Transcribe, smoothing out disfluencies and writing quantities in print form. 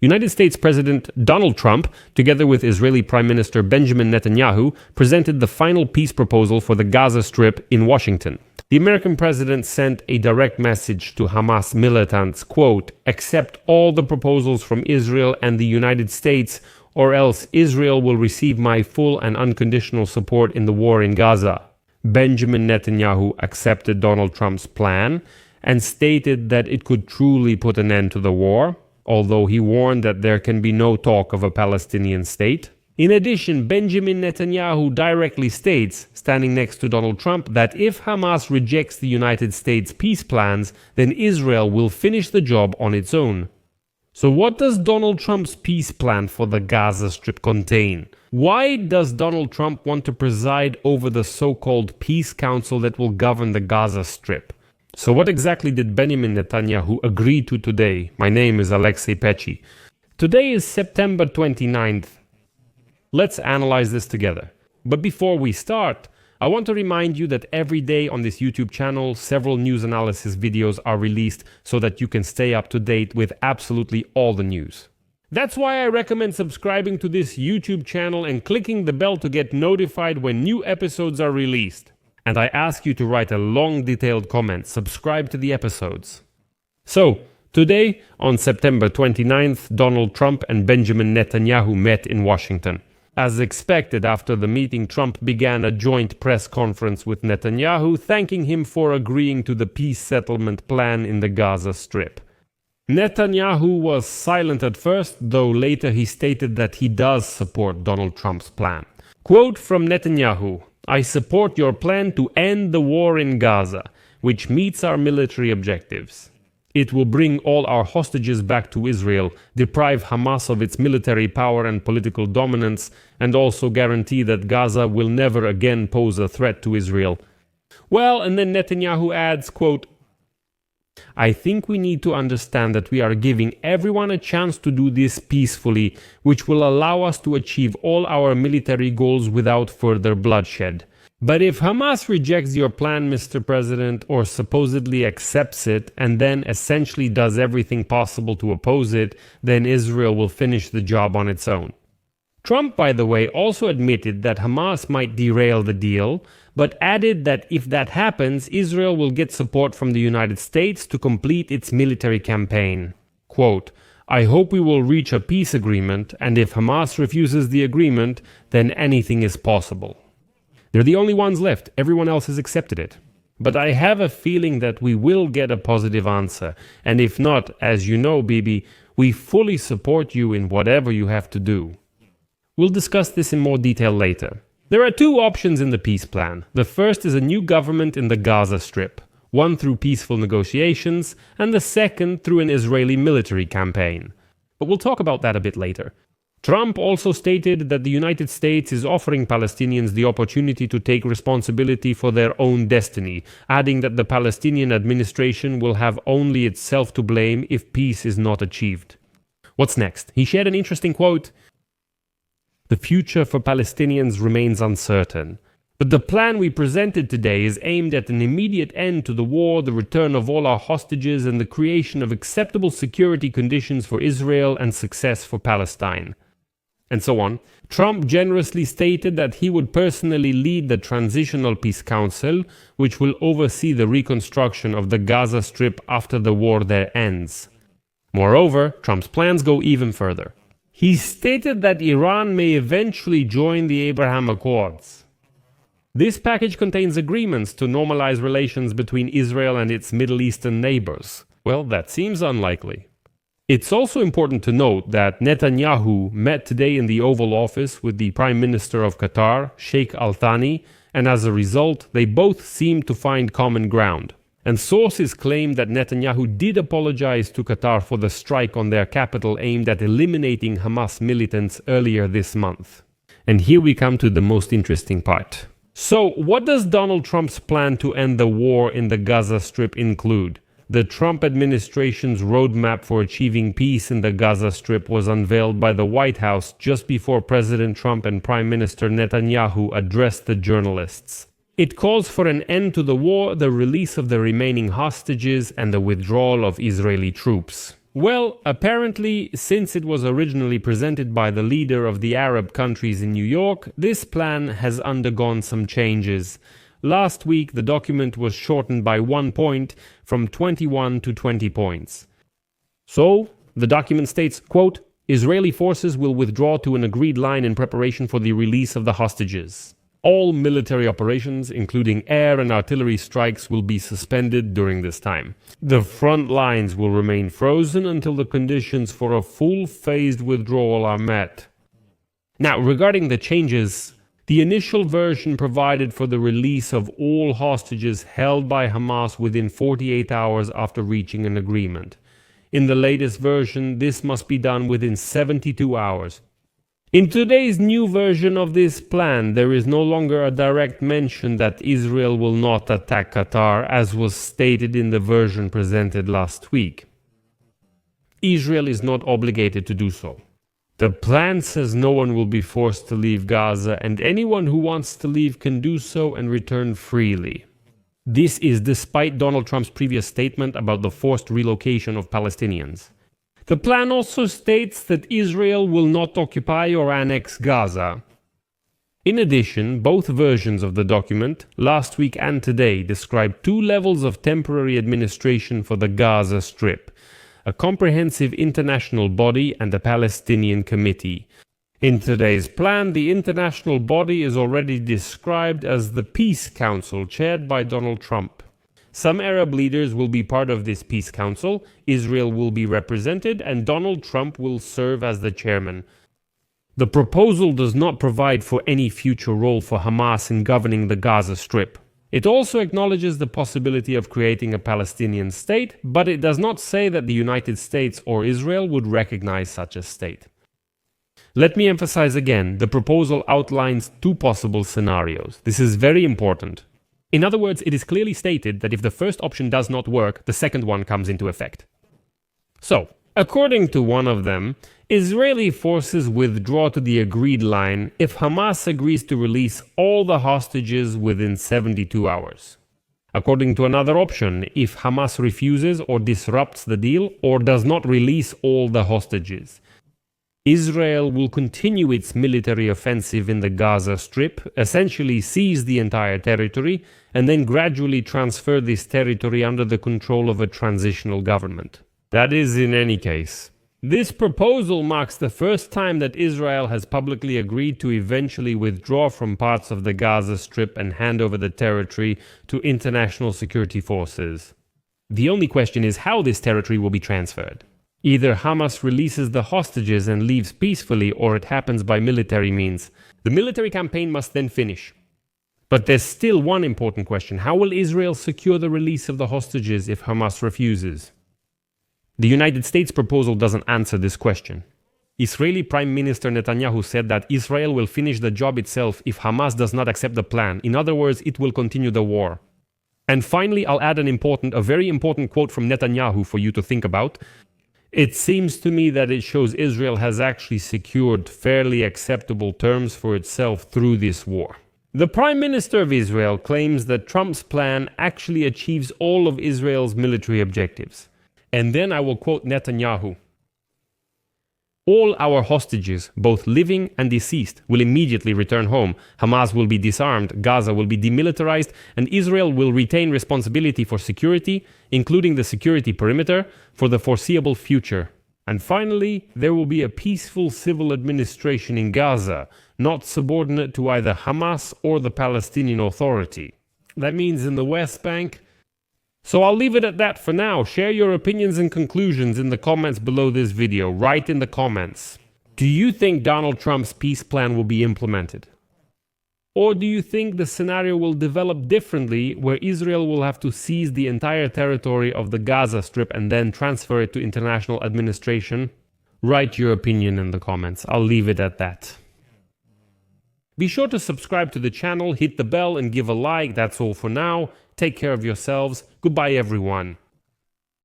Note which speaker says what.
Speaker 1: United States President Donald Trump, together with Israeli Prime Minister Benjamin Netanyahu, presented the final peace proposal for the Gaza Strip in Washington. The American president sent a direct message to Hamas militants, quote, "Accept all the proposals from Israel and the United States, or else Israel will receive my full and unconditional support in the war in Gaza." Benjamin Netanyahu accepted Donald Trump's plan and stated that it could truly put an end to the war, although he warned that there can be no talk of a Palestinian state. In addition, Benjamin Netanyahu directly states, standing next to Donald Trump, that if Hamas rejects the United States peace plans, then Israel will finish the job on its own. So what does Donald Trump's peace plan for the Gaza Strip contain? Why does Donald Trump want to preside over the so-called Peace Council that will govern the Gaza Strip? So what exactly did Benjamin Netanyahu agree to today? My name is Alexei Pechi. Today is September 29th. Let's analyze this together. But before we start, I want to remind you that every day on this YouTube channel, several news analysis videos are released so that you can stay up to date with absolutely all the news. That's why I recommend subscribing to this YouTube channel and clicking the bell to get notified when new episodes are released. And I ask you to write a long, detailed comment. Subscribe to the episodes. So, today, on September 29th, Donald Trump and Benjamin Netanyahu met in Washington. As expected, after the meeting, Trump began a joint press conference with Netanyahu, thanking him for agreeing to the peace settlement plan in the Gaza Strip. Netanyahu was silent at first, though later he stated that he does support Donald Trump's plan. Quote from Netanyahu, "I support your plan to end the war in Gaza, which meets our military objectives. It will bring all our hostages back to Israel, deprive Hamas of its military power and political dominance, and also guarantee that Gaza will never again pose a threat to Israel." Well, and then Netanyahu adds, quote, "I think we need to understand that we are giving everyone a chance to do this peacefully, which will allow us to achieve all our military goals without further bloodshed. But if Hamas rejects your plan, Mr. President, or supposedly accepts it, and then essentially does everything possible to oppose it, then Israel will finish the job on its own." Trump, by the way, also admitted that Hamas might derail the deal, but added that if that happens, Israel will get support from the United States to complete its military campaign. Quote, "I hope we will reach a peace agreement, and if Hamas refuses the agreement, then anything is possible. They're the only ones left. Everyone else has accepted it. But I have a feeling that we will get a positive answer. And if not, as you know, Bibi, we fully support you in whatever you have to do." We'll discuss this in more detail later. There are two options in the peace plan. The first is a new government in the Gaza Strip, one through peaceful negotiations, and the second through an Israeli military campaign. But we'll talk about that a bit later. Trump also stated that the United States is offering Palestinians the opportunity to take responsibility for their own destiny, adding that the Palestinian administration will have only itself to blame if peace is not achieved. What's next? He shared an interesting quote. "The future for Palestinians remains uncertain. But the plan we presented today is aimed at an immediate end to the war, the return of all our hostages, and the creation of acceptable security conditions for Israel and success for Palestine." And so on. Trump generously stated that he would personally lead the Transitional Peace Council, which will oversee the reconstruction of the Gaza Strip after the war there ends. Moreover, Trump's plans go even further. He stated that Iran may eventually join the Abraham Accords. This package contains agreements to normalize relations between Israel and its Middle Eastern neighbors. Well, that seems unlikely. It's also important to note that Netanyahu met today in the Oval Office with the Prime Minister of Qatar, Sheikh Al Thani, and as a result, they both seemed to find common ground. And sources claim that Netanyahu did apologize to Qatar for the strike on their capital aimed at eliminating Hamas militants earlier this month. And here we come to the most interesting part. So, what does Donald Trump's plan to end the war in the Gaza Strip include? The Trump administration's roadmap for achieving peace in the Gaza Strip was unveiled by the White House just before President Trump and Prime Minister Netanyahu addressed the journalists. It calls for an end to the war, the release of the remaining hostages, and the withdrawal of Israeli troops. Well, apparently, since it was originally presented by the leader of the Arab countries in New York, this plan has undergone some changes. Last week, the document was shortened by 1 point, from 21 to 20 points. So, the document states, quote, Israeli forces will withdraw to an agreed line in preparation for the release of the hostages. All military operations, including air and artillery strikes, will be suspended during this time. The front lines will remain frozen until the conditions for a full phased withdrawal are met. Now, regarding the changes, the initial version provided for the release of all hostages held by Hamas within 48 hours after reaching an agreement. In the latest version, this must be done within 72 hours. In today's new version of this plan, there is no longer a direct mention that Israel will not attack Qatar, as was stated in the version presented last week. Israel is not obligated to do so. The plan says no one will be forced to leave Gaza, and anyone who wants to leave can do so and return freely. This is despite Donald Trump's previous statement about the forced relocation of Palestinians. The plan also states that Israel will not occupy or annex Gaza. In addition, both versions of the document, last week and today, describe 2 levels of temporary administration for the Gaza Strip: a comprehensive international body and a Palestinian committee. In today's plan, the international body is already described as the Peace Council, chaired by Donald Trump. Some Arab leaders will be part of this Peace Council, Israel will be represented, and Donald Trump will serve as the chairman. The proposal does not provide for any future role for Hamas in governing the Gaza Strip. It also acknowledges the possibility of creating a Palestinian state, but it does not say that the United States or Israel would recognize such a state. Let me emphasize again, the proposal outlines 2 possible scenarios. This is very important. In other words, it is clearly stated that if the first option does not work, the second one comes into effect. So, according to one of them, Israeli forces withdraw to the agreed line if Hamas agrees to release all the hostages within 72 hours. According to another option, if Hamas refuses or disrupts the deal or does not release all the hostages, Israel will continue its military offensive in the Gaza Strip, essentially seize the entire territory, and then gradually transfer this territory under the control of a transitional government. That is in any case. This proposal marks the first time that Israel has publicly agreed to eventually withdraw from parts of the Gaza Strip and hand over the territory to international security forces. The only question is how this territory will be transferred. Either Hamas releases the hostages and leaves peacefully, or it happens by military means. The military campaign must then finish. But there's still one important question. How will Israel secure the release of the hostages if Hamas refuses? The United States proposal doesn't answer this question. Israeli Prime Minister Netanyahu said that Israel will finish the job itself if Hamas does not accept the plan. In other words, it will continue the war. And finally, I'll add a very important quote from Netanyahu for you to think about. It seems to me that it shows Israel has actually secured fairly acceptable terms for itself through this war. The Prime Minister of Israel claims that Trump's plan actually achieves all of Israel's military objectives. And then I will quote Netanyahu. All our hostages, both living and deceased, will immediately return home. Hamas will be disarmed, Gaza will be demilitarized, and Israel will retain responsibility for security, including the security perimeter, for the foreseeable future. And finally, there will be a peaceful civil administration in Gaza, not subordinate to either Hamas or the Palestinian Authority. That means in the West Bank. So I'll leave it at that for now. Share your opinions and conclusions in the comments below this video. Write in the comments. Do you think Donald Trump's peace plan will be implemented? Or do you think the scenario will develop differently, where Israel will have to seize the entire territory of the Gaza Strip and then transfer it to international administration? Write your opinion in the comments. I'll leave it at that. Be sure to subscribe to the channel, hit the bell and give a like. That's all for now. Take care of yourselves. Goodbye, everyone.